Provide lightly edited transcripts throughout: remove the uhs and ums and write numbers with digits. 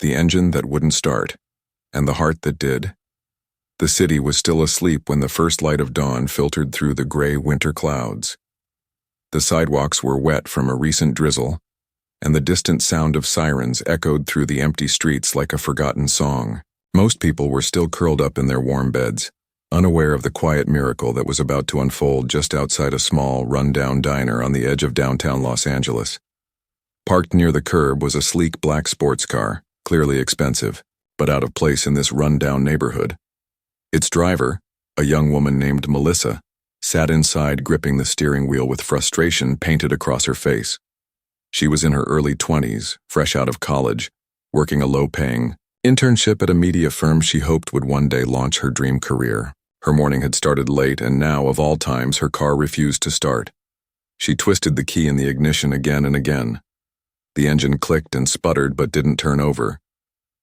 the engine that wouldn't start, and the heart that did. The city was still asleep when the first light of dawn filtered through the gray winter clouds. The sidewalks were wet from a recent drizzle, and the distant sound of sirens echoed through the empty streets like a forgotten song. Most people were still curled up in their warm beds, unaware of the quiet miracle that was about to unfold just outside a small, run-down diner on the edge of downtown Los Angeles. Parked near the curb was a sleek black sports car, clearly expensive, but out of place in this run-down neighborhood. Its driver, a young woman named Melissa, sat inside gripping the steering wheel with frustration painted across her face. She was in her early 20s, fresh out of college, working a low-paying internship at a media firm she hoped would one day launch her dream career. Her morning had started late, and now, of all times, her car refused to start. She twisted the key in the ignition again and again. The engine clicked and sputtered but didn't turn over.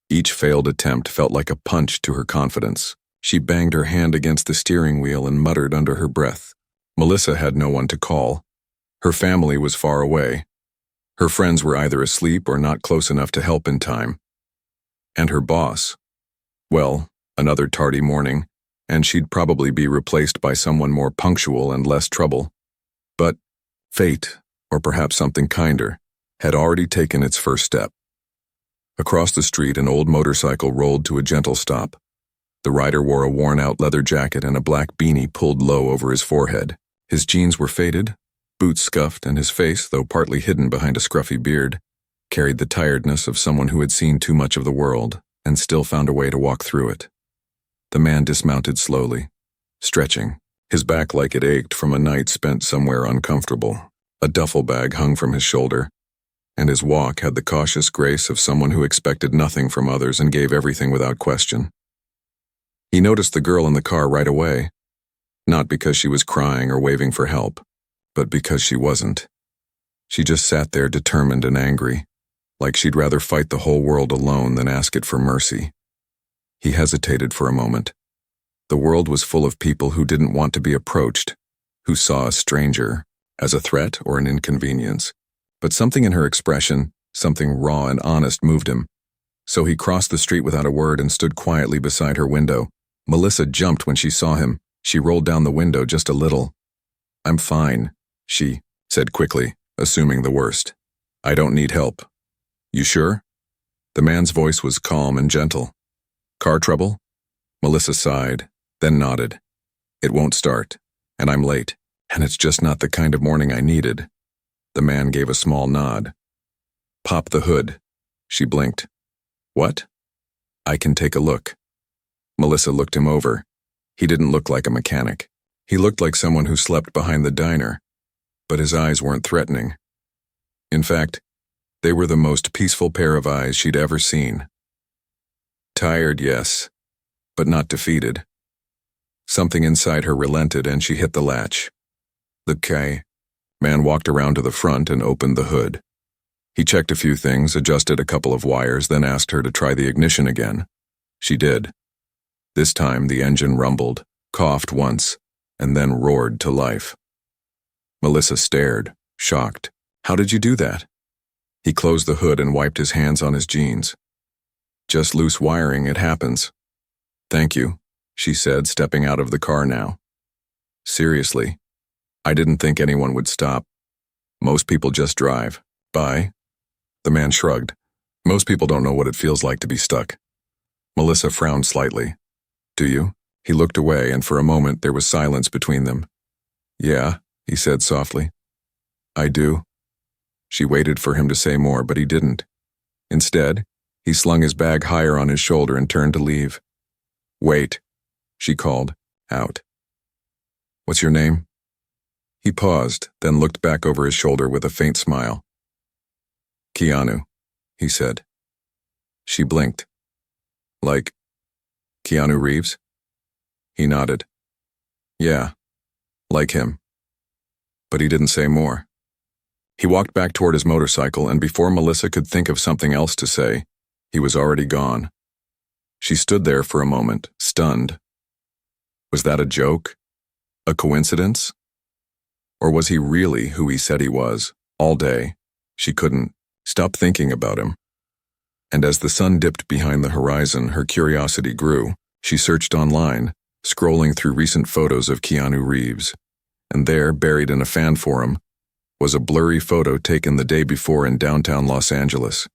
Each failed attempt felt like a punch to her confidence. She banged her hand against the steering wheel and muttered under her breath. Melissa had no one to call. Her family was far away. Her friends were either asleep or not close enough to help in time. And her boss? Well, another tardy morning, and she'd probably be replaced by someone more punctual and less trouble. But fate, or perhaps something kinder, had already taken its first step. Across the street, an old motorcycle rolled to a gentle stop. The rider wore a worn-out leather jacket and a black beanie pulled low over his forehead. His jeans were faded, boots scuffed, and his face, though partly hidden behind a scruffy beard, carried the tiredness of someone who had seen too much of the world and still found a way to walk through it. The man dismounted slowly, stretching, his back like it ached from a night spent somewhere uncomfortable. A duffel bag hung from his shoulder, and his walk had the cautious grace of someone who expected nothing from others and gave everything without question. He noticed the girl in the car right away, not because she was crying or waving for help, but because she wasn't. She just sat there determined and angry, like she'd rather fight the whole world alone than ask it for mercy. He hesitated for a moment. The world was full of people who didn't want to be approached, who saw a stranger as a threat or an inconvenience. But something in her expression, something raw and honest, moved him. So he crossed the street without a word and stood quietly beside her window. Melissa jumped when she saw him. She rolled down the window just a little. "I'm fine," she said quickly, assuming the worst. "I don't need help." "You sure?" The man's voice was calm and gentle. "Car trouble?" Melissa sighed, then nodded. "It won't start, and I'm late, and it's just not the kind of morning I needed." The man gave a small nod. "Pop the hood." She blinked. "What?" "I can take a look." Melissa looked him over. He didn't look like a mechanic. He looked like someone who slept behind the diner, but his eyes weren't threatening. In fact, they were the most peaceful pair of eyes she'd ever seen. Tired, yes, but not defeated. Something inside her relented and she hit the latch. The man walked around to the front and opened the hood. He checked a few things, adjusted a couple of wires, then asked her to try the ignition again. She did. This time the engine rumbled, coughed once, and then roared to life. Melissa stared, shocked. "How did you do that?" He closed the hood and wiped his hands on his jeans. "Just loose wiring, it happens." "Thank you," she said, stepping out of the car now. "Seriously, I didn't think anyone would stop. Most people just drive. Bye." The man shrugged. "Most people don't know what it feels like to be stuck." Melissa frowned slightly. "Do you?" He looked away, and for a moment there was silence between them. "Yeah," he said softly. "I do." She waited for him to say more, but he didn't. Instead, he slung his bag higher on his shoulder and turned to leave. "Wait," she called, out. "What's your name?" He paused, then looked back over his shoulder with a faint smile. "Keanu," he said. She blinked. "Like Keanu Reeves?" He nodded. "Yeah, like him." But he didn't say more. He walked back toward his motorcycle, and before Melissa could think of something else to say, he was already gone. She stood there for a moment, stunned. Was that a joke? A coincidence? Or was he really who he said he was, all day? She couldn't stop thinking about him. And as the sun dipped behind the horizon, her curiosity grew. She searched online, scrolling through recent photos of Keanu Reeves. And there, buried in a fan forum, was a blurry photo taken the day before in downtown Los Angeles.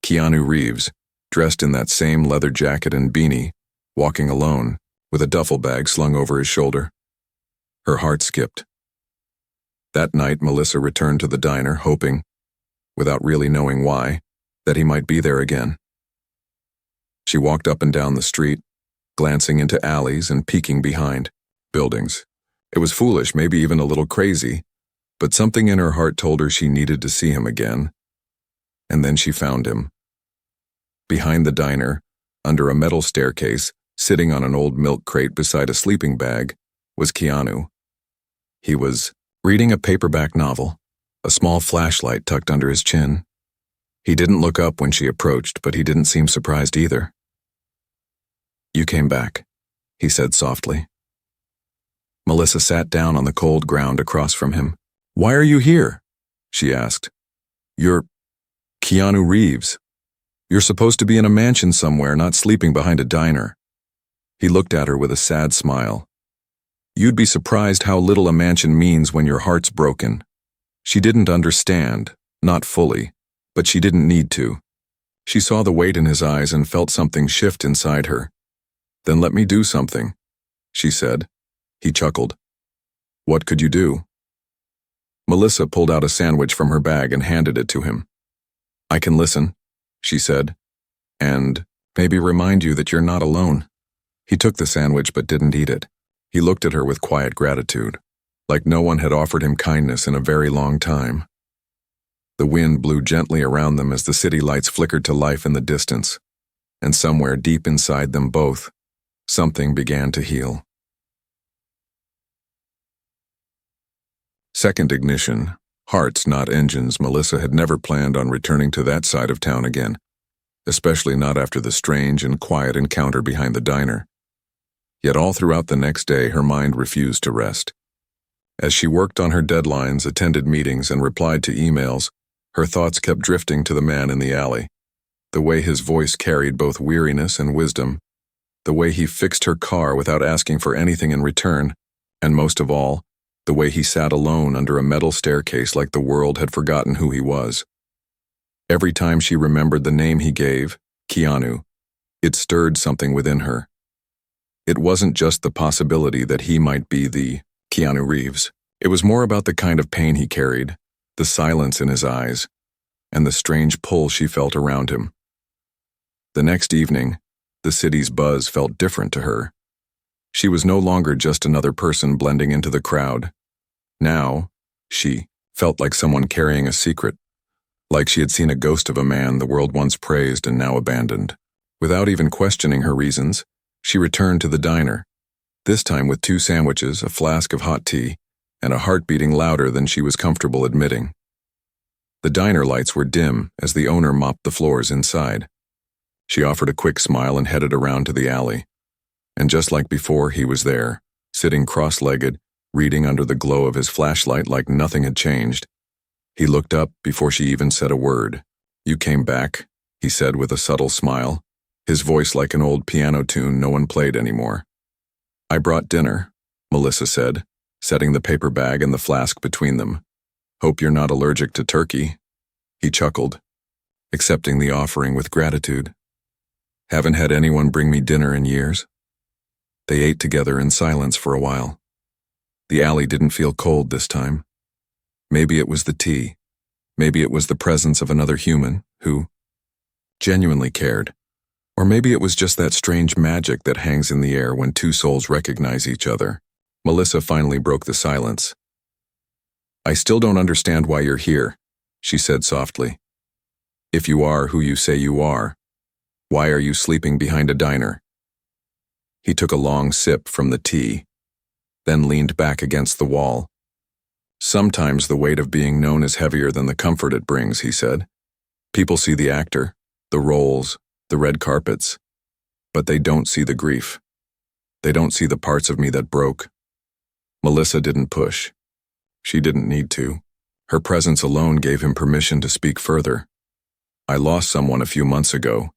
Keanu Reeves, dressed in that same leather jacket and beanie, walking alone, with a duffel bag slung over his shoulder. Her heart skipped. That night, Melissa returned to the diner, hoping, without really knowing why, that he might be there again. She walked up and down the street, glancing into alleys and peeking behind buildings. It was foolish, maybe even a little crazy, but something in her heart told her she needed to see him again. And then she found him. Behind the diner, under a metal staircase, sitting on an old milk crate beside a sleeping bag, was Keanu. He was reading a paperback novel, a small flashlight tucked under his chin. He didn't look up when she approached, but he didn't seem surprised either. "You came back," he said softly. Melissa sat down on the cold ground across from him. "Why are you here?" she asked. "You're Keanu Reeves. You're supposed to be in a mansion somewhere, not sleeping behind a diner." He looked at her with a sad smile. "You'd be surprised how little a mansion means when your heart's broken." She didn't understand, not fully, but she didn't need to. She saw the weight in his eyes and felt something shift inside her. "Then let me do something," she said. He chuckled. "What could you do?" Melissa pulled out a sandwich from her bag and handed it to him. "I can listen," she said, "and maybe remind you that you're not alone." He took the sandwich but didn't eat it. He looked at her with quiet gratitude, like no one had offered him kindness in a very long time. The wind blew gently around them as the city lights flickered to life in the distance, and somewhere deep inside them both, something began to heal. Second ignition, hearts, not engines. Melissa had never planned on returning to that side of town again, especially not after the strange and quiet encounter behind the diner. Yet all throughout the next day, her mind refused to rest. As she worked on her deadlines, attended meetings, and replied to emails, her thoughts kept drifting to the man in the alley. The way his voice carried both weariness and wisdom, the way he fixed her car without asking for anything in return, and most of all, the way he sat alone under a metal staircase like the world had forgotten who he was. Every time she remembered the name he gave, Keanu, it stirred something within her. It wasn't just the possibility that he might be the Keanu Reeves. It was more about the kind of pain he carried, the silence in his eyes, and the strange pull she felt around him. The next evening, the city's buzz felt different to her. She was no longer just another person blending into the crowd. Now, she felt like someone carrying a secret, like she had seen a ghost of a man the world once praised and now abandoned. Without even questioning her reasons, she returned to the diner, this time with 2 sandwiches, a flask of hot tea, and a heart beating louder than she was comfortable admitting. The diner lights were dim as the owner mopped the floors inside. She offered a quick smile and headed around to the alley. And just like before, he was there, sitting cross-legged, reading under the glow of his flashlight like nothing had changed. He looked up before she even said a word. "You came back," he said with a subtle smile, his voice like an old piano tune no one played anymore. "I brought dinner," Melissa said, setting the paper bag and the flask between them. "Hope you're not allergic to turkey." He chuckled, accepting the offering with gratitude. "Haven't had anyone bring me dinner in years." They ate together in silence for a while. The alley didn't feel cold this time. Maybe it was the tea. Maybe it was the presence of another human who genuinely cared. Or maybe it was just that strange magic that hangs in the air when 2 souls recognize each other. Melissa finally broke the silence. "I still don't understand why you're here," she said softly. "If you are who you say you are, why are you sleeping behind a diner?" He took a long sip from the tea, then leaned back against the wall. "Sometimes the weight of being known is heavier than the comfort it brings," he said. "People see the actor, the roles, the red carpets, but they don't see the grief. They don't see the parts of me that broke." Melissa didn't push. She didn't need to. Her presence alone gave him permission to speak further. I lost someone a few months ago,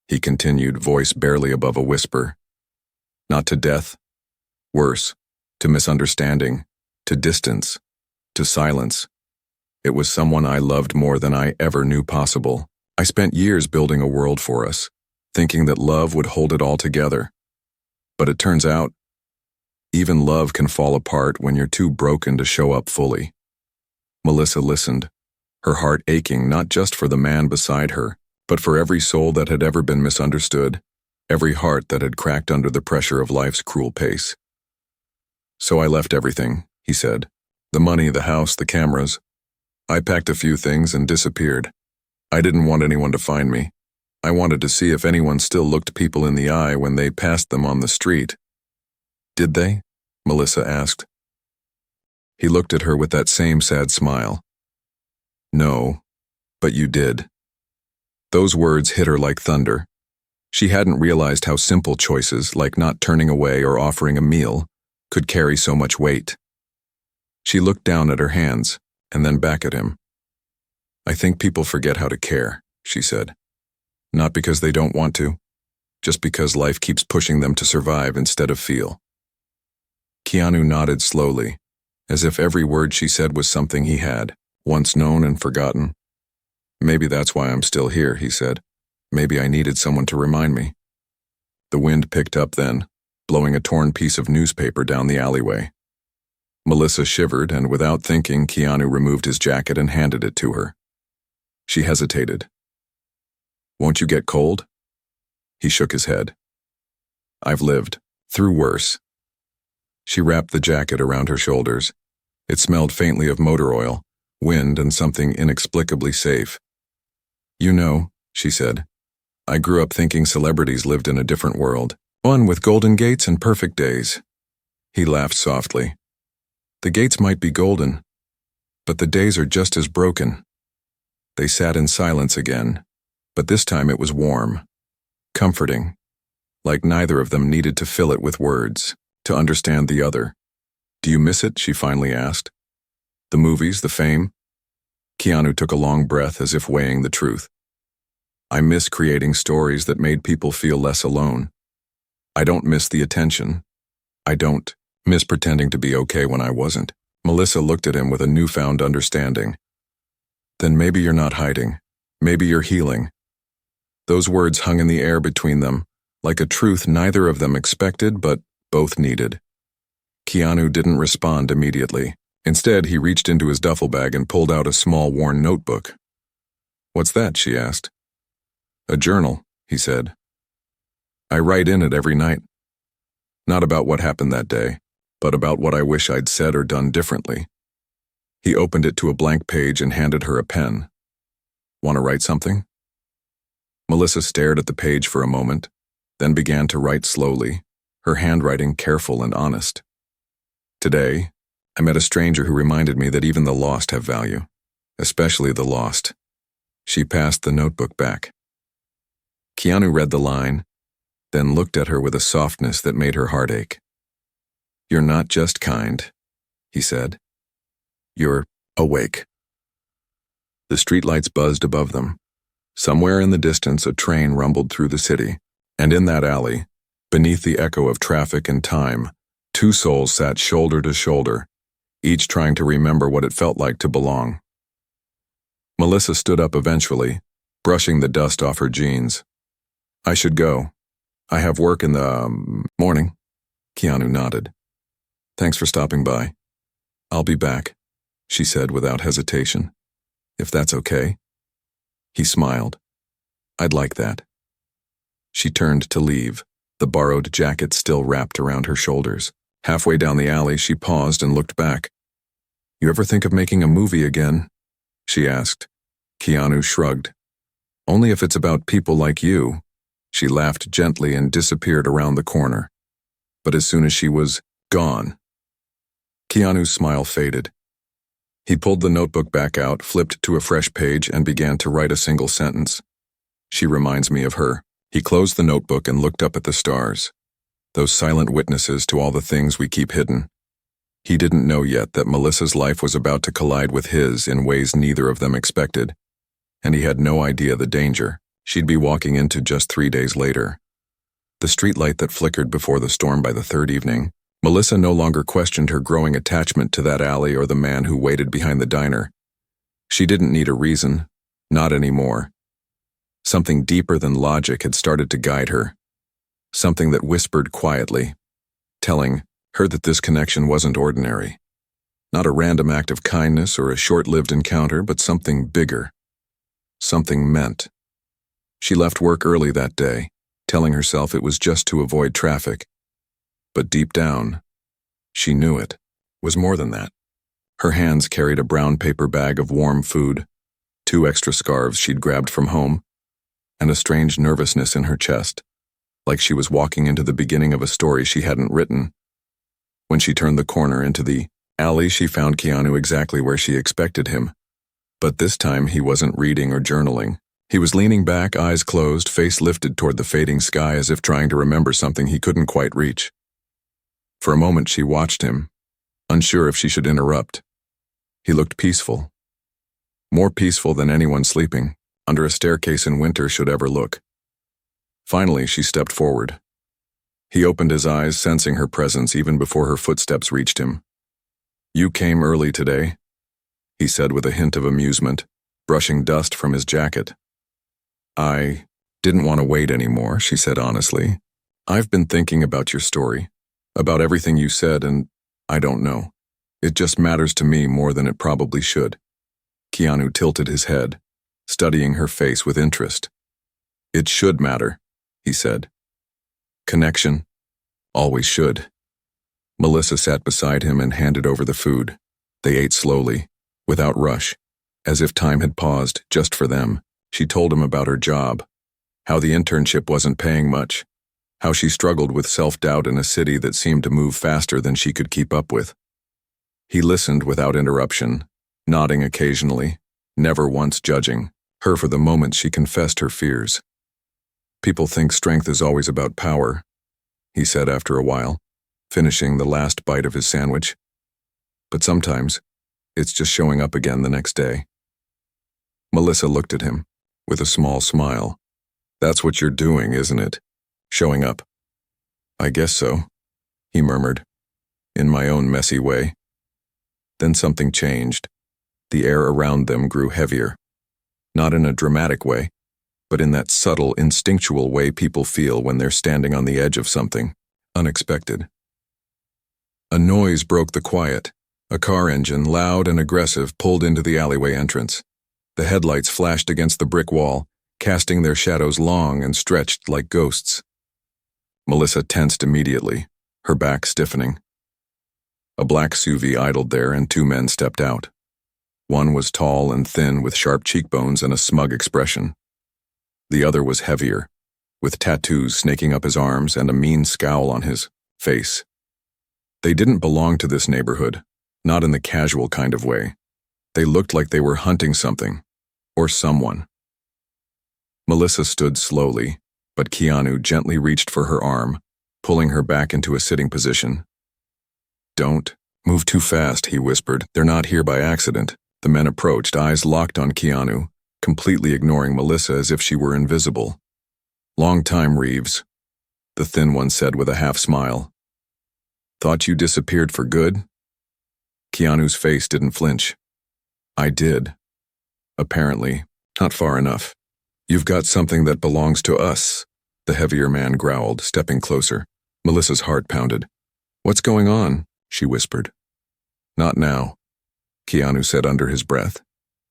he continued, voice barely above a whisper. Not to death. Worse, to misunderstanding, to distance, to silence. It was someone I loved more than I ever knew possible. I spent years building a world for us, thinking that love would hold it all together. But it turns out, even love can fall apart when you're too broken to show up fully. Melissa listened, her heart aching not just for the man beside her, but for every soul that had ever been misunderstood, every heart that had cracked under the pressure of life's cruel pace. So I left everything, he said. The money, the house, the cameras. I packed a few things and disappeared. I didn't want anyone to find me. I wanted to see if anyone still looked people in the eye when they passed them on the street. Did they? Melissa asked. He looked at her with that same sad smile. No, but you did. Those words hit her like thunder. She hadn't realized how simple choices, like not turning away or offering a meal, could carry so much weight. She looked down at her hands, and then back at him. I think people forget how to care, she said. Not because they don't want to, just because life keeps pushing them to survive instead of feel. Keanu nodded slowly, as if every word she said was something he had, once known and forgotten. Maybe that's why I'm still here, he said. Maybe I needed someone to remind me. The wind picked up then, blowing a torn piece of newspaper down the alleyway. Melissa shivered, and without thinking, Keanu removed his jacket and handed it to her. She hesitated. Won't you get cold? He shook his head. I've lived through worse. She wrapped the jacket around her shoulders. It smelled faintly of motor oil, wind, and something inexplicably safe. You know, she said, I grew up thinking celebrities lived in a different world, one with golden gates and perfect days. He laughed softly. The gates might be golden, but the days are just as broken. They sat in silence again, but this time it was warm, comforting, like neither of them needed to fill it with words, to understand the other. Do you miss it? She finally asked. The movies, the fame? Keanu took a long breath as if weighing the truth. I miss creating stories that made people feel less alone. I don't miss the attention. I don't miss pretending to be okay when I wasn't. Melissa looked at him with a newfound understanding. Then maybe you're not hiding. Maybe you're healing. Those words hung in the air between them, like a truth neither of them expected but both needed. Keanu didn't respond immediately. Instead, he reached into his duffel bag and pulled out a small worn notebook. What's that? She asked. A journal, he said. I write in it every night. Not about what happened that day, but about what I wish I'd said or done differently. He opened it to a blank page and handed her a pen. Want to write something? Melissa stared at the page for a moment, then began to write slowly, her handwriting careful and honest. Today, I met a stranger who reminded me that even the lost have value, especially the lost. She passed the notebook back. Keanu read the line, then looked at her with a softness that made her heart ache. You're not just kind, he said. You're awake. The streetlights buzzed above them. Somewhere in the distance, a train rumbled through the city, and in that alley, beneath the echo of traffic and time, two souls sat shoulder to shoulder, each trying to remember what it felt like to belong. Melissa stood up eventually, brushing the dust off her jeans. I should go. I have work in the morning. Keanu nodded. Thanks for stopping by. I'll be back, she said without hesitation. If that's okay. He smiled. I'd like that. She turned to leave, the borrowed jacket still wrapped around her shoulders. Halfway down the alley, she paused and looked back. You ever think of making a movie again? She asked. Keanu shrugged. Only if it's about people like you. She laughed gently and disappeared around the corner. But as soon as she was gone, Keanu's smile faded. He pulled the notebook back out, flipped to a fresh page, and began to write a single sentence. She reminds me of her. He closed the notebook and looked up at the stars, those silent witnesses to all the things we keep hidden. He didn't know yet that Melissa's life was about to collide with his in ways neither of them expected. and he had no idea the danger she'd be walking into just 3 days later. The streetlight that flickered before the storm by the third evening, Melissa no longer questioned her growing attachment to that alley or the man who waited behind the diner. She didn't need a reason, not anymore. Something deeper than logic had started to guide her, something that whispered quietly, telling her that this connection wasn't ordinary. Not a random act of kindness or a short-lived encounter, but something bigger. Something meant. She left work early that day, telling herself it was just to avoid traffic. But deep down, she knew it was more than that. Her hands carried a brown paper bag of warm food, 2 extra scarves she'd grabbed from home, and a strange nervousness in her chest, like she was walking into the beginning of a story she hadn't written. When she turned the corner into the alley, she found Keanu exactly where she expected him. But this time he wasn't reading or journaling. He was leaning back, eyes closed, face lifted toward the fading sky as if trying to remember something he couldn't quite reach. For a moment she watched him, unsure if she should interrupt. He looked peaceful. More peaceful than anyone sleeping under a staircase in winter should ever look. Finally, she stepped forward. He opened his eyes, sensing her presence even before her footsteps reached him. "You came early today," he said with a hint of amusement, brushing dust from his jacket. "I didn't want to wait anymore," she said honestly. "I've been thinking about your story, about everything you said, and I don't know. It just matters to me more than it probably should." Keanu tilted his head, studying her face with interest. "It should matter," he said. "Connection always should." Melissa sat beside him and handed over the food. They ate slowly, without rush, as if time had paused just for them. She told him about her job, how the internship wasn't paying much, how she struggled with self-doubt in a city that seemed to move faster than she could keep up with. He listened without interruption, nodding occasionally, never once judging her for the moments she confessed her fears. "People think strength is always about power," he said after a while, finishing the last bite of his sandwich. "But sometimes, it's just showing up again the next day." Melissa looked at him, with a small smile. "That's what you're doing, isn't it? Showing up." "I guess so," he murmured, "in my own messy way." Then something changed. The air around them grew heavier. Not in a dramatic way, but in that subtle, instinctual way people feel when they're standing on the edge of something unexpected. A noise broke the quiet. A car engine, loud and aggressive, pulled into the alleyway entrance. The headlights flashed against the brick wall, casting their shadows long and stretched like ghosts. Melissa tensed immediately, her back stiffening. A black SUV idled there and 2 men stepped out. One was tall and thin with sharp cheekbones and a smug expression. The other was heavier, with tattoos snaking up his arms and a mean scowl on his face. They didn't belong to this neighborhood, not in the casual kind of way. They looked like they were hunting something, or someone. Melissa stood slowly, but Keanu gently reached for her arm, pulling her back into a sitting position. "Don't move too fast," he whispered. "They're not here by accident." The men approached, eyes locked on Keanu, completely ignoring Melissa as if she were invisible. "Long time, Reeves," the thin one said with a half-smile. "Thought you disappeared for good?" Keanu's face didn't flinch. "I did. Apparently, not far enough." "You've got something that belongs to us," the heavier man growled, stepping closer. Melissa's heart pounded. "What's going on?" she whispered. "Not now," Keanu said under his breath,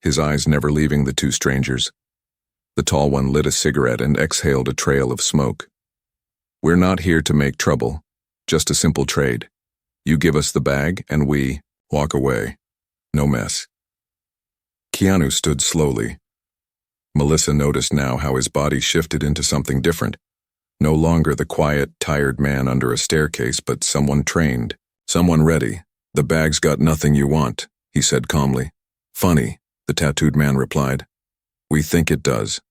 his eyes never leaving the 2 strangers. The tall one lit a cigarette and exhaled a trail of smoke. "We're not here to make trouble, just a simple trade. You give us the bag and we walk away. No mess." Keanu stood slowly. Melissa noticed now how his body shifted into something different. No longer the quiet, tired man under a staircase, but someone trained, someone ready. "The bag's got nothing you want," he said calmly. "Funny," the tattooed man replied. "We think it does."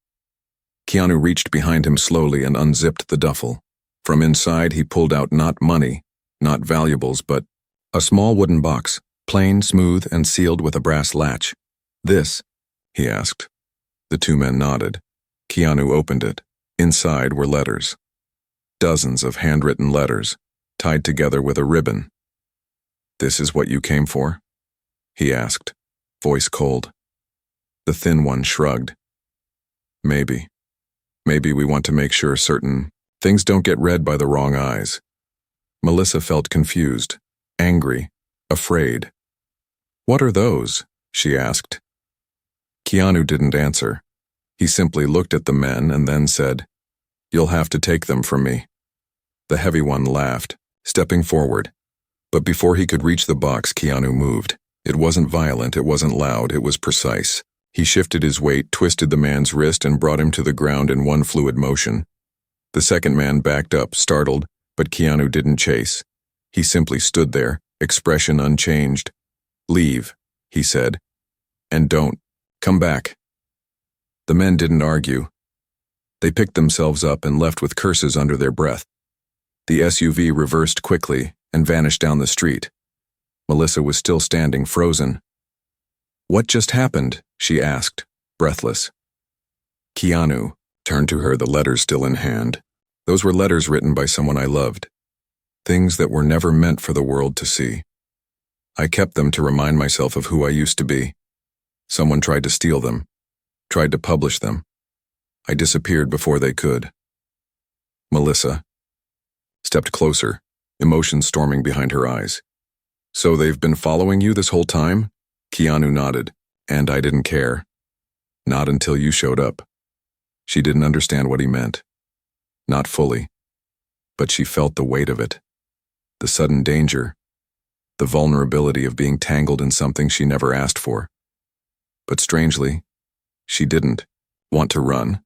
Keanu reached behind him slowly and unzipped the duffel. From inside he pulled out not money, not valuables, but a small wooden box, plain, smooth, and sealed with a brass latch. "This?" he asked. The two men nodded. Keanu opened it. Inside were letters. Dozens of handwritten letters, tied together with a ribbon. "This is what you came for?" he asked, voice cold. The thin one shrugged. Maybe. Maybe we want to make sure certain things don't get read by the wrong eyes." Melissa felt confused, angry, afraid. "What are those?" she asked. Keanu didn't answer. He simply looked at the men and then said, "You'll have to take them from me." The heavy one laughed, stepping forward. But before he could reach the box, Keanu moved. It wasn't violent, it wasn't loud, it was precise. He shifted his weight, twisted the man's wrist, and brought him to the ground in one fluid motion. The second man backed up, startled, but Keanu didn't chase. He simply stood there, expression unchanged. "Leave," he said. "And don't come back." The men didn't argue. They picked themselves up and left with curses under their breath. The SUV reversed quickly and vanished down the street. Melissa was still standing, frozen. "What just happened?" she asked, breathless. Keanu turned to her, the letters still in hand. "Those were letters written by someone I loved. Things that were never meant for the world to see. I kept them to remind myself of who I used to be. Someone tried to steal them, tried to publish them. I disappeared before they could." Melissa stepped closer, emotions storming behind her eyes. "So they've been following you this whole time?" Keanu nodded. "And I didn't care. Not until you showed up." She didn't understand what he meant. Not fully. But she felt the weight of it. The sudden danger. The vulnerability of being tangled in something she never asked for. But strangely, she didn't want to run.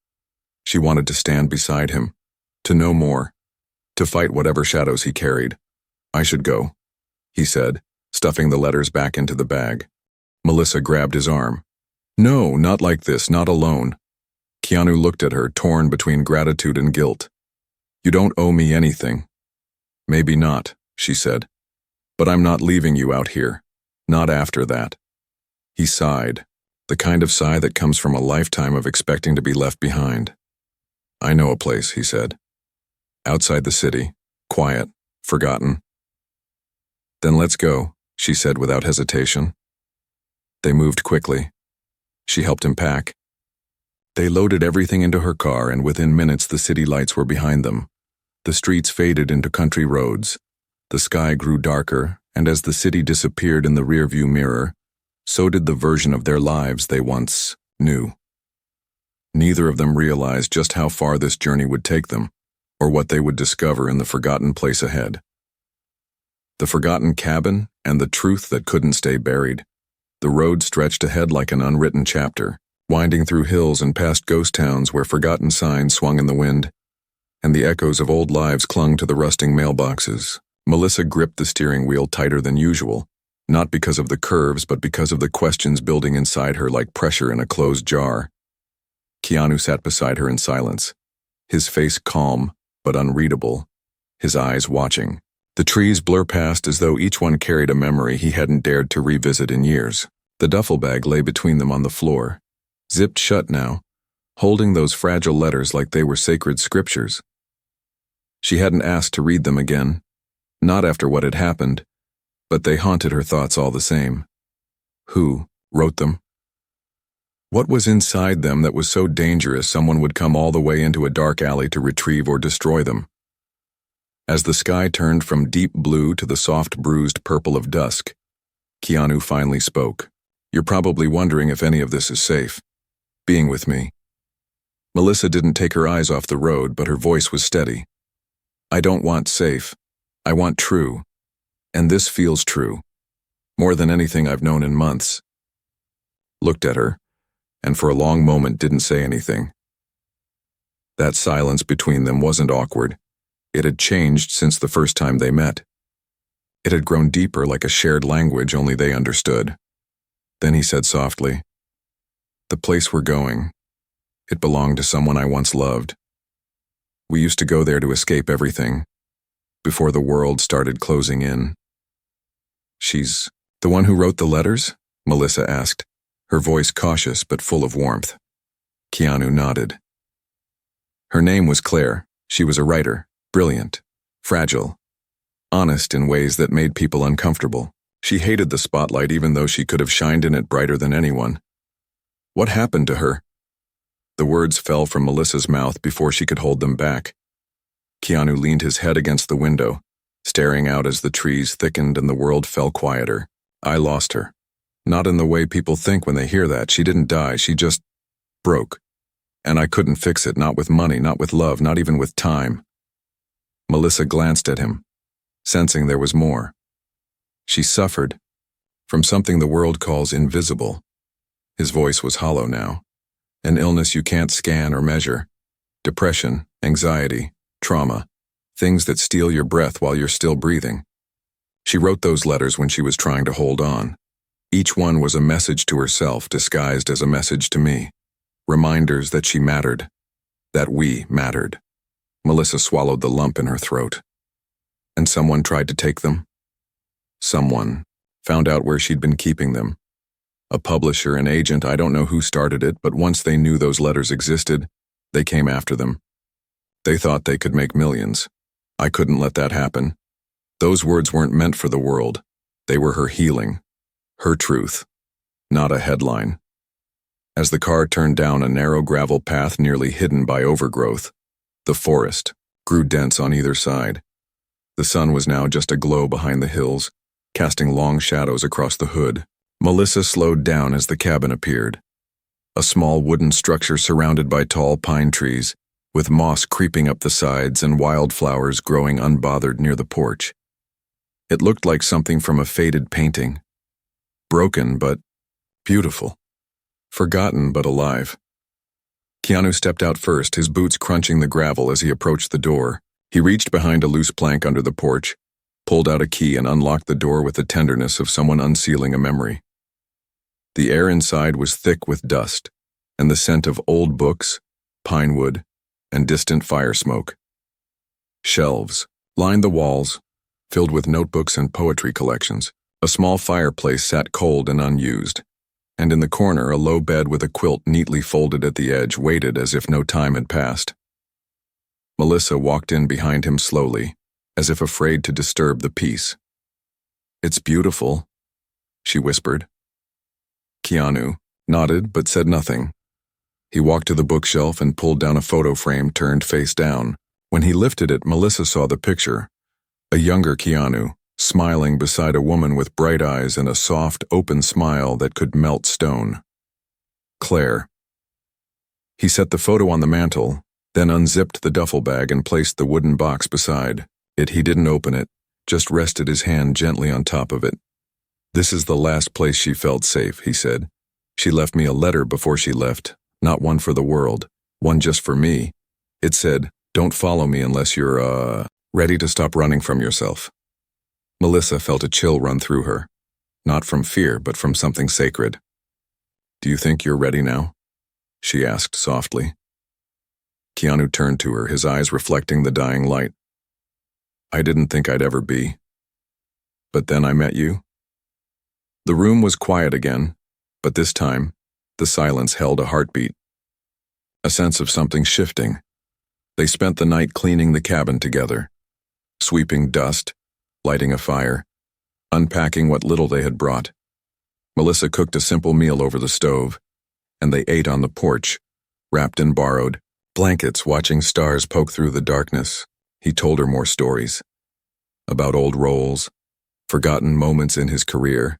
She wanted to stand beside him, to know more, to fight whatever shadows he carried. "I should go," he said, stuffing the letters back into the bag. Melissa grabbed his arm. "No, not like this, not alone." Keanu looked at her, torn between gratitude and guilt. "You don't owe me anything." "Maybe not," she said. "But I'm not leaving you out here. Not after that." He sighed, the kind of sigh that comes from a lifetime of expecting to be left behind. "I know a place," he said. "Outside the city, quiet, forgotten." "Then let's go," she said without hesitation. They moved quickly. She helped him pack. They loaded everything into her car, and within minutes the city lights were behind them. The streets faded into country roads. The sky grew darker, and as the city disappeared in the rearview mirror, so did the version of their lives they once knew. Neither of them realized just how far this journey would take them, or what they would discover in the forgotten place ahead. The forgotten cabin and the truth that couldn't stay buried. The road stretched ahead like an unwritten chapter, winding through hills and past ghost towns where forgotten signs swung in the wind, and the echoes of old lives clung to the rusting mailboxes. Melissa gripped the steering wheel tighter than usual, not because of the curves but because of the questions building inside her like pressure in a closed jar. Keanu sat beside her in silence, his face calm but unreadable, his eyes watching. The trees blur past as though each one carried a memory he hadn't dared to revisit in years. The duffel bag lay between them on the floor, zipped shut now, holding those fragile letters like they were sacred scriptures. She hadn't asked to read them again, not after what had happened, but they haunted her thoughts all the same. Who wrote them? What was inside them that was so dangerous someone would come all the way into a dark alley to retrieve or destroy them? As the sky turned from deep blue to the soft bruised purple of dusk, Keanu finally spoke. "You're probably wondering if any of this is safe. Being with me." Melissa didn't take her eyes off the road, but her voice was steady. "I don't want safe. I want true. And this feels true. More than anything I've known in months." Looked at her, and for a long moment didn't say anything. That silence between them wasn't awkward. It had changed since the first time they met. It had grown deeper, like a shared language only they understood. Then he said softly, "The place we're going, it belonged to someone I once loved. We used to go there to escape everything, before the world started closing in." "She's the one who wrote the letters?" Melissa asked, her voice cautious but full of warmth. Keanu nodded. Her name was Claire. She was a writer, brilliant, fragile, honest in ways that made people uncomfortable. She hated the spotlight even though she could have shined in it brighter than anyone. What happened to her? The words fell from Melissa's mouth before she could hold them back. Keanu leaned his head against the window, staring out as the trees thickened and the world fell quieter. I lost her. Not in the way people think when they hear that. She didn't die, she just broke. And I couldn't fix it, not with money, not with love, not even with time. Melissa glanced at him, sensing there was more. She suffered from something the world calls invisible. His voice was hollow now. An illness you can't scan or measure. Depression, anxiety, trauma, things that steal your breath while you're still breathing. She wrote those letters when she was trying to hold on. Each one was a message to herself disguised as a message to me. Reminders that she mattered, that we mattered. Melissa swallowed the lump in her throat. And someone tried to take them? Someone found out where she'd been keeping them. A publisher, an agent, I don't know who started it, but once they knew those letters existed, they came after them. They thought they could make millions. I couldn't let that happen. Those words weren't meant for the world. They were her healing, her truth, not a headline. As the car turned down a narrow gravel path nearly hidden by overgrowth, the forest grew dense on either side. The sun was now just a glow behind the hills, casting long shadows across the hood. Melissa slowed down as the cabin appeared. A small wooden structure surrounded by tall pine trees, with moss creeping up the sides and wildflowers growing unbothered near the porch. It looked like something from a faded painting. Broken but beautiful. Forgotten but alive. Keanu stepped out first, his boots crunching the gravel as he approached the door. He reached behind a loose plank under the porch, pulled out a key and unlocked the door with the tenderness of someone unsealing a memory. The air inside was thick with dust, and the scent of old books, pine wood, and distant fire smoke. Shelves lined the walls, filled with notebooks and poetry collections. A small fireplace sat cold and unused, and in the corner a low bed with a quilt neatly folded at the edge waited as if no time had passed. Melissa walked in behind him slowly, as if afraid to disturb the peace. "It's beautiful," she whispered. Keanu nodded but said nothing. He walked to the bookshelf and pulled down a photo frame turned face down. When he lifted it, Melissa saw the picture. A younger Keanu, smiling beside a woman with bright eyes and a soft, open smile that could melt stone. Claire. He set the photo on the mantel, then unzipped the duffel bag and placed the wooden box beside it. He didn't open it, just rested his hand gently on top of it. "This is the last place she felt safe," he said. "She left me a letter before she left, not one for the world, one just for me. It said, 'Don't follow me unless you're, ready to stop running from yourself.'" Melissa felt a chill run through her, not from fear, but from something sacred. "Do you think you're ready now?" she asked softly. Keanu turned to her, his eyes reflecting the dying light. "I didn't think I'd ever be. But then I met you." The room was quiet again, but this time, the silence held a heartbeat. A sense of something shifting. They spent the night cleaning the cabin together, sweeping dust, lighting a fire, unpacking what little they had brought. Melissa cooked a simple meal over the stove, and they ate on the porch, wrapped in borrowed blankets, watching stars poke through the darkness. He told her more stories. About old roles, forgotten moments in his career,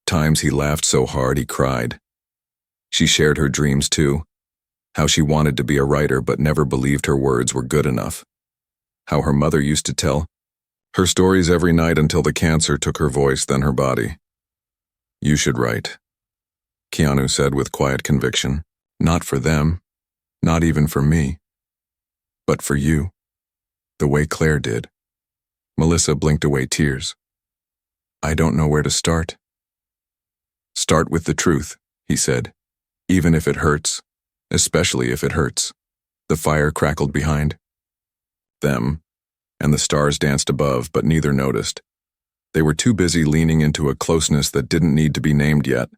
times he laughed so hard he cried. She shared her dreams too, how she wanted to be a writer but never believed her words were good enough. How her mother used to tell her stories every night until the cancer took her voice, then her body. "You should write," Keanu said with quiet conviction. "Not for them, not even for me, but for you, the way Claire did." Melissa blinked away tears. "I don't know where to start." "Start with the truth," he said, "even if it hurts, especially if it hurts." The fire crackled behind them, and the stars danced above, but neither noticed. They were too busy leaning into a closeness that didn't need to be named yet,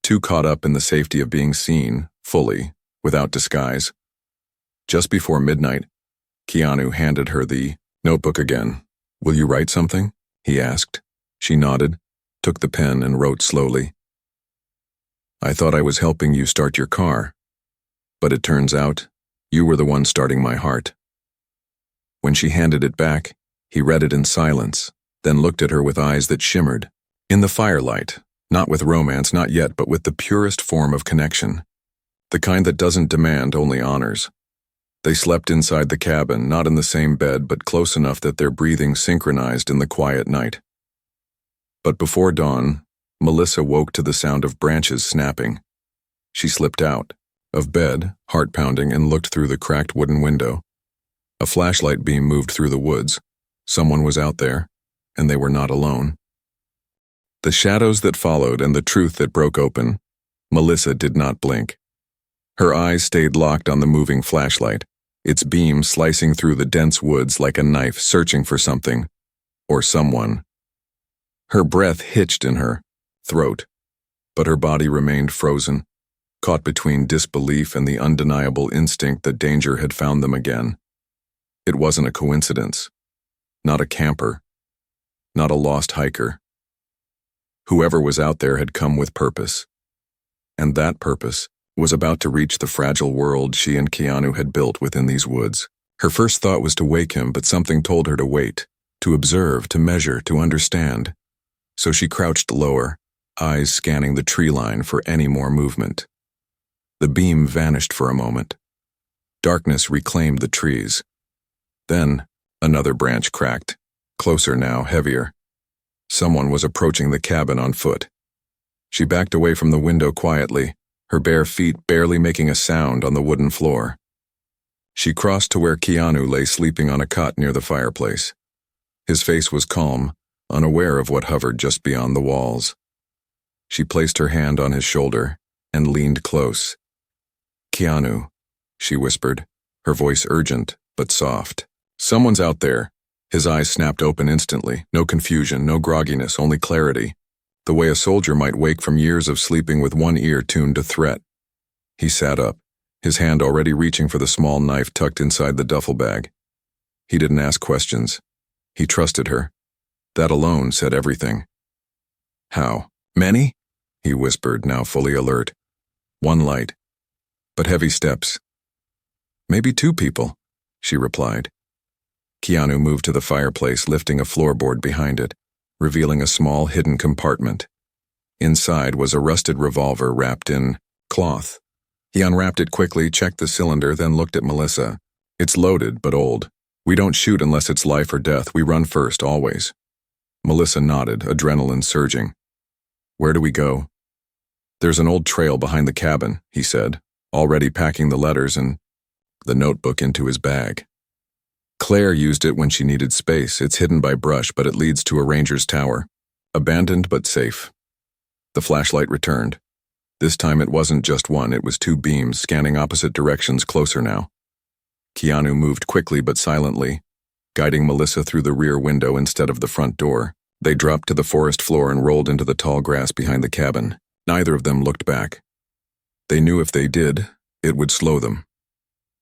too caught up in the safety of being seen, fully, without disguise. Just before midnight, Keanu handed her the notebook again. "Will you write something?" he asked. She nodded, took the pen and wrote slowly. "I thought I was helping you start your car, but it turns out you were the one starting my heart." When she handed it back, he read it in silence, then looked at her with eyes that shimmered. In the firelight, not with romance, not yet, but with the purest form of connection. The kind that doesn't demand, only honors. They slept inside the cabin, not in the same bed, but close enough that their breathing synchronized in the quiet night. But before dawn, Melissa woke to the sound of branches snapping. She slipped out of bed, heart pounding, and looked through the cracked wooden window. A flashlight beam moved through the woods. Someone was out there, and they were not alone. The shadows that followed and the truth that broke open, Melissa did not blink. Her eyes stayed locked on the moving flashlight, its beam slicing through the dense woods like a knife searching for something, or someone. Her breath hitched in her throat, but her body remained frozen, caught between disbelief and the undeniable instinct that danger had found them again. It wasn't a coincidence. Not a camper. Not a lost hiker. Whoever was out there had come with purpose. And that purpose was about to reach the fragile world she and Keanu had built within these woods. Her first thought was to wake him, but something told her to wait, to observe, to measure, to understand. So she crouched lower, eyes scanning the tree line for any more movement. The beam vanished for a moment. Darkness reclaimed the trees. Then, another branch cracked, closer now, heavier. Someone was approaching the cabin on foot. She backed away from the window quietly, her bare feet barely making a sound on the wooden floor. She crossed to where Keanu lay sleeping on a cot near the fireplace. His face was calm, unaware of what hovered just beyond the walls. She placed her hand on his shoulder and leaned close. "Keanu," she whispered, her voice urgent but soft. "Someone's out there." His eyes snapped open instantly, no confusion, no grogginess, only clarity. The way a soldier might wake from years of sleeping with one ear tuned to threat. He sat up, his hand already reaching for the small knife tucked inside the duffel bag. He didn't ask questions. He trusted her. That alone said everything. "How many?" he whispered, now fully alert. "One light, but heavy steps." "Maybe two people," she replied. Keanu moved to the fireplace, lifting a floorboard behind it, revealing a small hidden compartment. Inside was a rusted revolver wrapped in cloth. He unwrapped it quickly, checked the cylinder, then looked at Melissa. "It's loaded, but old. We don't shoot unless it's life or death. We run first, always." Melissa nodded, adrenaline surging. "Where do we go?" "There's an old trail behind the cabin," he said, already packing the letters and the notebook into his bag. "Claire used it when she needed space. It's hidden by brush, but it leads to a ranger's tower. Abandoned but safe." The flashlight returned. This time it wasn't just one, it was two beams scanning opposite directions, closer now. Keanu moved quickly but silently, guiding Melissa through the rear window instead of the front door. They dropped to the forest floor and rolled into the tall grass behind the cabin. Neither of them looked back. They knew if they did, it would slow them.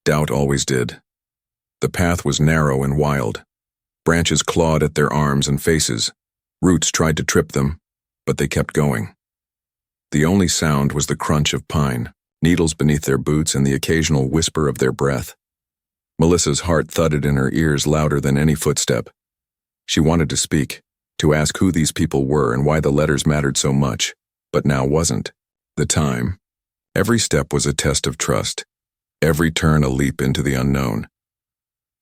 Doubt always did. The path was narrow and wild. Branches clawed at their arms and faces. Roots tried to trip them, but they kept going. The only sound was the crunch of pine, needles beneath their boots, and the occasional whisper of their breath. Melissa's heart thudded in her ears louder than any footstep. She wanted to speak, to ask who these people were and why the letters mattered so much, but now wasn't the time. Every step was a test of trust, every turn a leap into the unknown.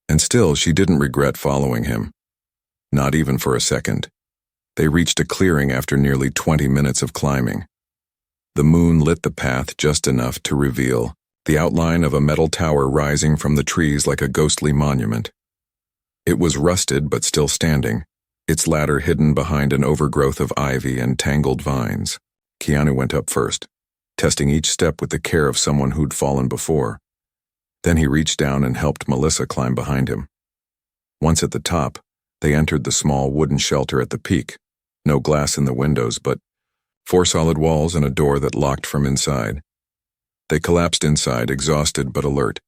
And still, she didn't regret following him. Not even for a second. They reached a clearing after nearly 20 minutes of climbing. The moon lit the path just enough to reveal the outline of a metal tower rising from the trees like a ghostly monument. It was rusted but still standing, its ladder hidden behind an overgrowth of ivy and tangled vines. Keanu went up first, testing each step with the care of someone who'd fallen before. Then he reached down and helped Melissa climb behind him. Once at the top, they entered the small wooden shelter at the peak. No glass in the windows, but 4 solid walls and a door that locked from inside. They collapsed inside, exhausted but alert.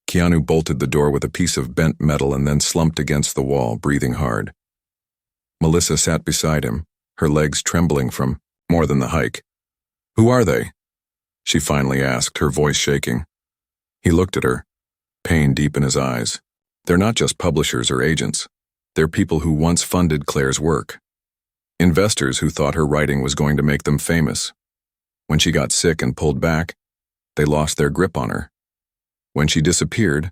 Keanu bolted the door with a piece of bent metal and then slumped against the wall, breathing hard. Melissa sat beside him, her legs trembling from more than the hike. "Who are they?" she finally asked, her voice shaking. He looked at her, pain deep in his eyes. "They're not just publishers or agents. They're people who once funded Claire's work. Investors who thought her writing was going to make them famous. When she got sick and pulled back, they lost their grip on her. When she disappeared,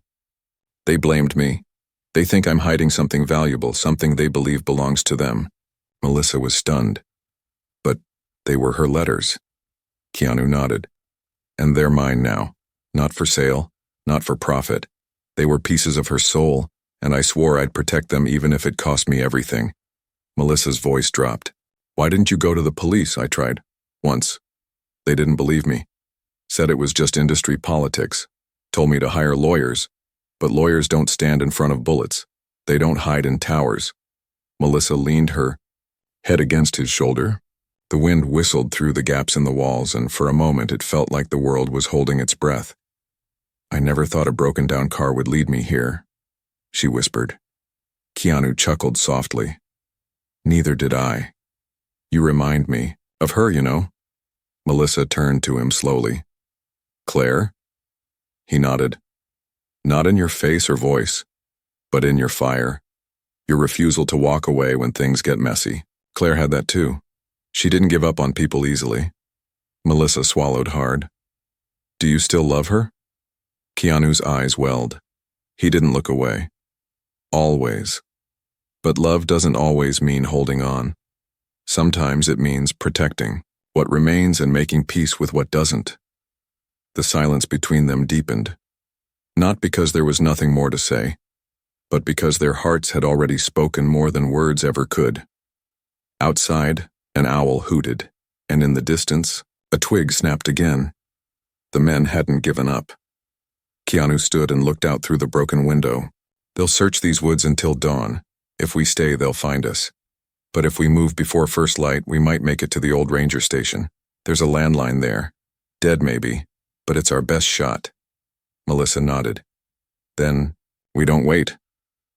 they blamed me. They think I'm hiding something valuable, something they believe belongs to them." Melissa was stunned. "But they were her letters." Keanu nodded. "And they're mine now. Not for sale, not for profit. They were pieces of her soul, and I swore I'd protect them even if it cost me everything." Melissa's voice dropped. "Why didn't you go to the police?" "I tried. Once. They didn't believe me. Said it was just industry politics. Told me to hire lawyers. But lawyers don't stand in front of bullets. They don't hide in towers." Melissa leaned her head against his shoulder. The wind whistled through the gaps in the walls, and for a moment it felt like the world was holding its breath. "I never thought a broken-down car would lead me here," she whispered. Keanu chuckled softly. "Neither did I. You remind me of her, you know." Melissa turned to him slowly. "Claire?" He nodded. "Not in your face or voice, but in your fire. Your refusal to walk away when things get messy. Claire had that too. She didn't give up on people easily." Melissa swallowed hard. "Do you still love her?" Keanu's eyes welled. He didn't look away. "Always. But love doesn't always mean holding on. Sometimes it means protecting what remains and making peace with what doesn't." The silence between them deepened. Not because there was nothing more to say, but because their hearts had already spoken more than words ever could. Outside, an owl hooted, and in the distance, a twig snapped again. The men hadn't given up. Keanu stood and looked out through the broken window. "They'll search these woods until dawn. If we stay, they'll find us. But if we move before first light, we might make it to the old ranger station. There's a landline there. Dead maybe, but it's our best shot." Melissa nodded. "Then, we don't wait."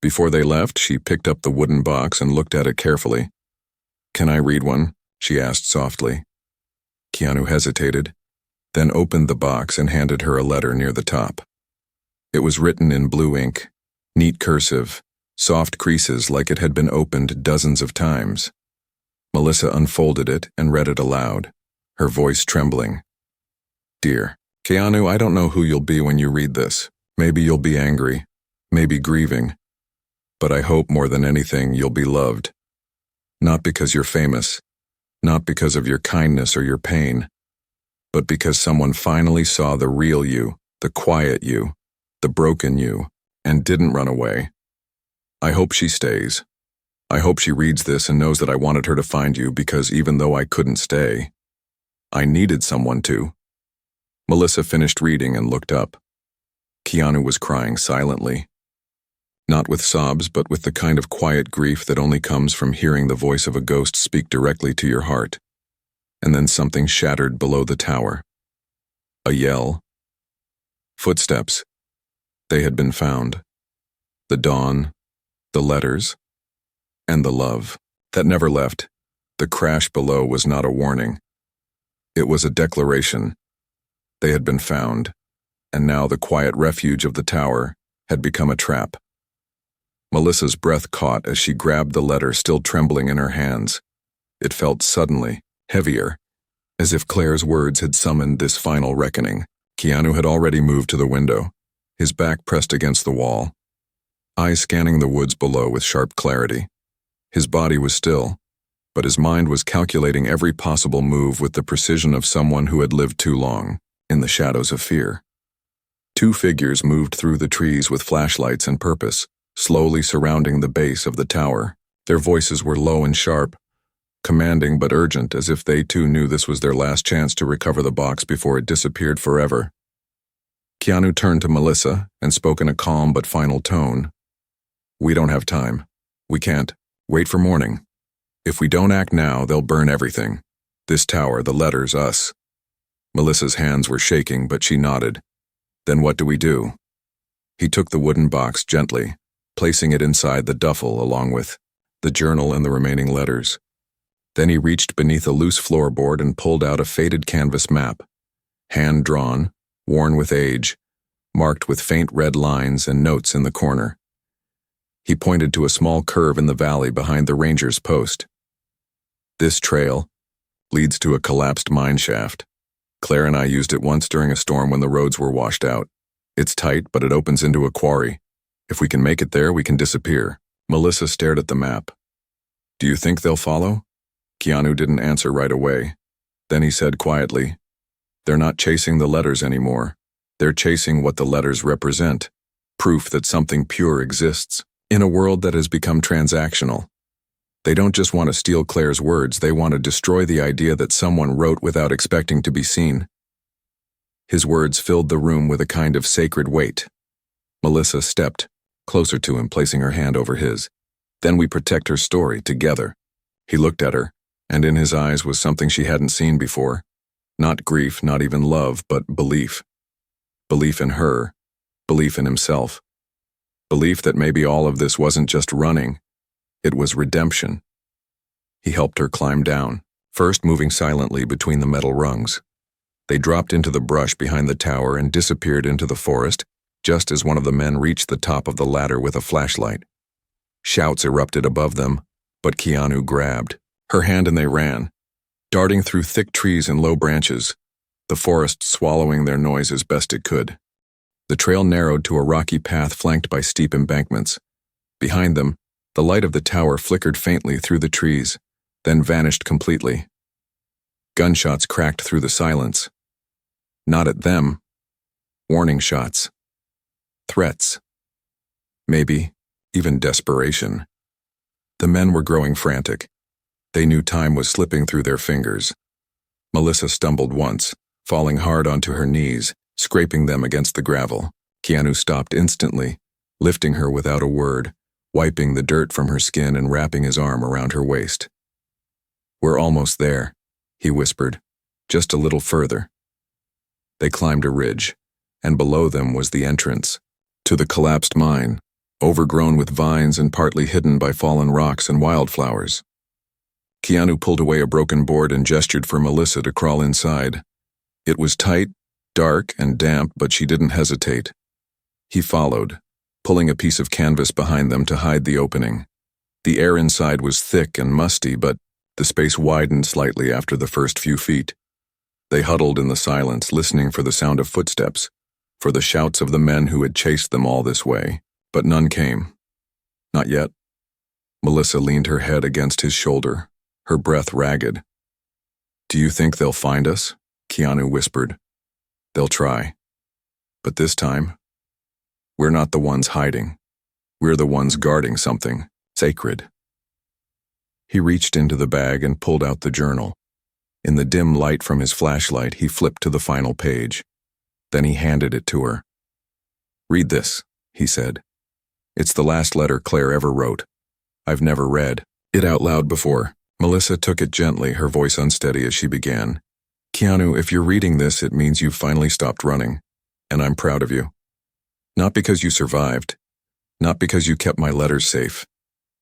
Before they left, she picked up the wooden box and looked at it carefully. "Can I read one?" she asked softly. Keanu hesitated, then opened the box and handed her a letter near the top. It was written in blue ink, neat cursive, soft creases like it had been opened dozens of times. Melissa unfolded it and read it aloud, her voice trembling. "Dear Keanu, I don't know who you'll be when you read this. Maybe you'll be angry, maybe grieving. But I hope more than anything you'll be loved. Not because you're famous, not because of your kindness or your pain, but because someone finally saw the real you, the quiet you, the broken you, and didn't run away. I hope she stays. I hope she reads this and knows that I wanted her to find you because even though I couldn't stay, I needed someone to." Melissa finished reading and looked up. Keanu was crying silently. Not with sobs, but with the kind of quiet grief that only comes from hearing the voice of a ghost speak directly to your heart. And then something shattered below the tower. A yell. Footsteps. They had been found. The dawn, the letters, and the love that never left. The crash below was not a warning. It was a declaration. They had been found, and now the quiet refuge of the tower had become a trap. Melissa's breath caught as she grabbed the letter still trembling in her hands. It felt suddenly heavier, as if Claire's words had summoned this final reckoning. Keanu had already moved to the window, his back pressed against the wall, eyes scanning the woods below with sharp clarity. His body was still, but his mind was calculating every possible move with the precision of someone who had lived too long in the shadows of fear. Two figures moved through the trees with flashlights and purpose, slowly surrounding the base of the tower. Their voices were low and sharp, commanding but urgent, as if they too knew this was their last chance to recover the box before it disappeared forever. Keanu turned to Melissa and spoke in a calm but final tone. "We don't have time. We can't. Wait for morning. If we don't act now, they'll burn everything. This tower, the letters, us. Melissa's hands were shaking, but she nodded. Then what do we do? He took the wooden box gently, placing it inside the duffel along with the journal and the remaining letters. Then he reached beneath a loose floorboard and pulled out a faded canvas map, hand-drawn, worn with age, marked with faint red lines and notes in the corner. He pointed to a small curve in the valley behind the ranger's post. This trail leads to a collapsed mine shaft. Claire and I used it once during a storm when the roads were washed out. It's tight, but it opens into a quarry. If we can make it there, we can disappear. Melissa stared at the map. Do you think they'll follow? Keanu didn't answer right away. Then he said quietly, they're not chasing the letters anymore. They're chasing what the letters represent. Proof that something pure exists. In a world that has become transactional. They don't just want to steal Claire's words, they want to destroy the idea that someone wrote without expecting to be seen. His words filled the room with a kind of sacred weight. Melissa stepped closer to him, placing her hand over his. Then we protect her story together. He looked at her, and in his eyes was something she hadn't seen before. Not grief, not even love, but belief. Belief in her, belief in himself. Belief that maybe all of this wasn't just running, it was redemption. He helped her climb down, first moving silently between the metal rungs. They dropped into the brush behind the tower and disappeared into the forest, just as one of the men reached the top of the ladder with a flashlight. Shouts erupted above them, but Keanu grabbed her hand and they ran, darting through thick trees and low branches, the forest swallowing their noise as best it could. The trail narrowed to a rocky path flanked by steep embankments. Behind them, the light of the tower flickered faintly through the trees, then vanished completely. Gunshots cracked through the silence. Not at them. Warning shots. Threats. Maybe even desperation. The men were growing frantic. They knew time was slipping through their fingers. Melissa stumbled once, falling hard onto her knees, scraping them against the gravel. Keanu stopped instantly, lifting her without a word, wiping the dirt from her skin and wrapping his arm around her waist. We're almost there, he whispered, just a little further. They climbed a ridge, and below them was the entrance to the collapsed mine, overgrown with vines and partly hidden by fallen rocks and wildflowers. Keanu pulled away a broken board and gestured for Melissa to crawl inside. It was tight, dark, and damp, but she didn't hesitate. He followed, pulling a piece of canvas behind them to hide the opening. The air inside was thick and musty, but the space widened slightly after the first few feet. They huddled in the silence, listening for the sound of footsteps, for the shouts of the men who had chased them all this way, but none came. Not yet. Melissa leaned her head against his shoulder, her breath ragged. Do you think they'll find us? Keanu whispered. They'll try. But this time, we're not the ones hiding. We're the ones guarding something sacred. He reached into the bag and pulled out the journal. In the dim light from his flashlight, he flipped to the final page. Then he handed it to her. Read this, he said. It's the last letter Claire ever wrote. I've never read it out loud before. Melissa took it gently, her voice unsteady as she began. Keanu, if you're reading this, it means you've finally stopped running, and I'm proud of you. Not because you survived, not because you kept my letters safe,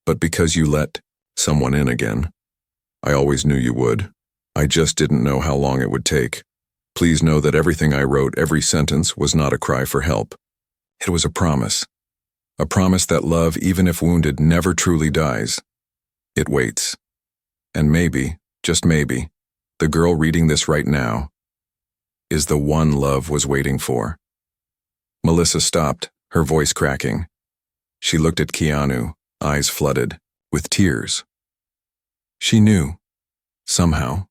but because you let someone in again. I always knew you would. I just didn't know how long it would take. Please know that everything I wrote, every sentence, was not a cry for help. It was a promise. A promise that love, even if wounded, never truly dies. It waits. And maybe, just maybe, the girl reading this right now is the one love was waiting for. Melissa stopped, her voice cracking. She looked at Keanu, eyes flooded, with tears. She knew. Somehow.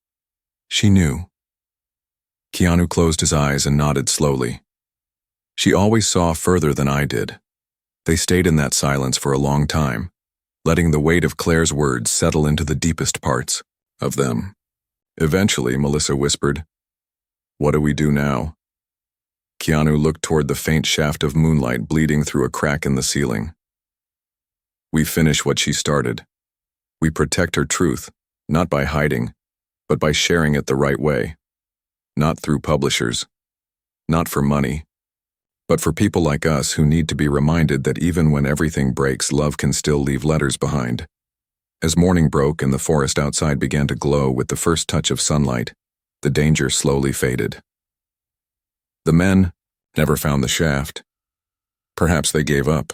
She knew. Keanu closed his eyes and nodded slowly. She always saw further than I did. They stayed in that silence for a long time, letting the weight of Claire's words settle into the deepest parts of them. Eventually, Melissa whispered, "What do we do now?" Keanu looked toward the faint shaft of moonlight bleeding through a crack in the ceiling. We finish what she started. We protect her truth, not by hiding, but by sharing it the right way. not through publishers, not for money, but for people like us who need to be reminded that even when everything breaks, love can still leave letters behind. As morning broke and the forest outside began to glow with the first touch of sunlight, the danger slowly faded. The men never found the shaft. Perhaps they gave up.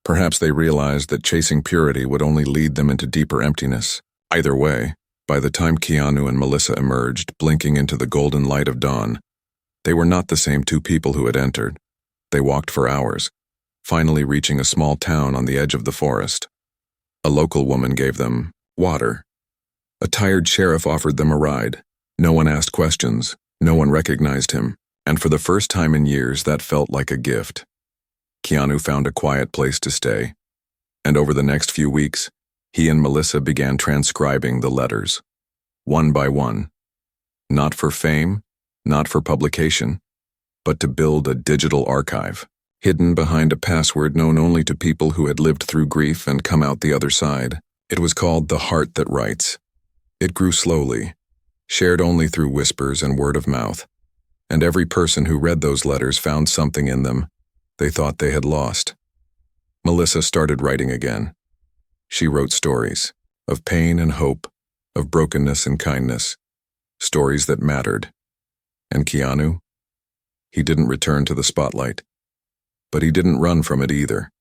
Perhaps they realized that chasing purity would only lead them into deeper emptiness. Either way, by the time Keanu and Melissa emerged, blinking into the golden light of dawn, they were not the same two people who had entered. They walked for hours, finally reaching a small town on the edge of the forest. A local woman gave them water. A tired sheriff offered them a ride. No one asked questions. No one recognized him. And for the first time in years, that felt like a gift. Keanu found a quiet place to stay. And over the next few weeks, he and Melissa began transcribing the letters, one by one. Not for fame, not for publication, but to build a digital archive, hidden behind a password known only to people who had lived through grief and come out the other side. It was called The Heart That Writes. It grew slowly, shared only through whispers and word of mouth, and every person who read those letters found something in them they thought they had lost. Melissa started writing again. She wrote stories of pain and hope, of brokenness and kindness, stories that mattered. And Keanu? He didn't return to the spotlight, but he didn't run from it either.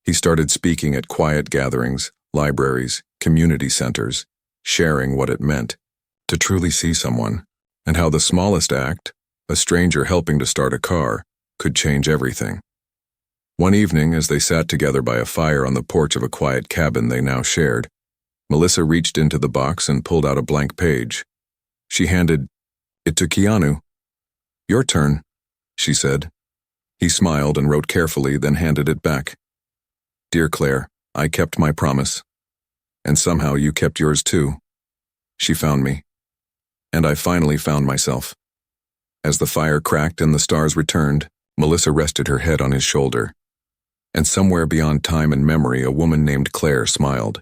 He started speaking at quiet gatherings, libraries, community centers, sharing what it meant to truly see someone, and how the smallest act, a stranger helping to start a car, could change everything. One evening, as they sat together by a fire on the porch of a quiet cabin they now shared, Melissa reached into the box and pulled out a blank page. She handed it to Keanu. "Your turn," she said. He smiled and wrote carefully, then handed it back. "Dear Claire, I kept my promise. And somehow you kept yours too. She found me. And I finally found myself." As the fire cracked and the stars returned, Melissa rested her head on his shoulder. And somewhere beyond time and memory, a woman named Claire smiled.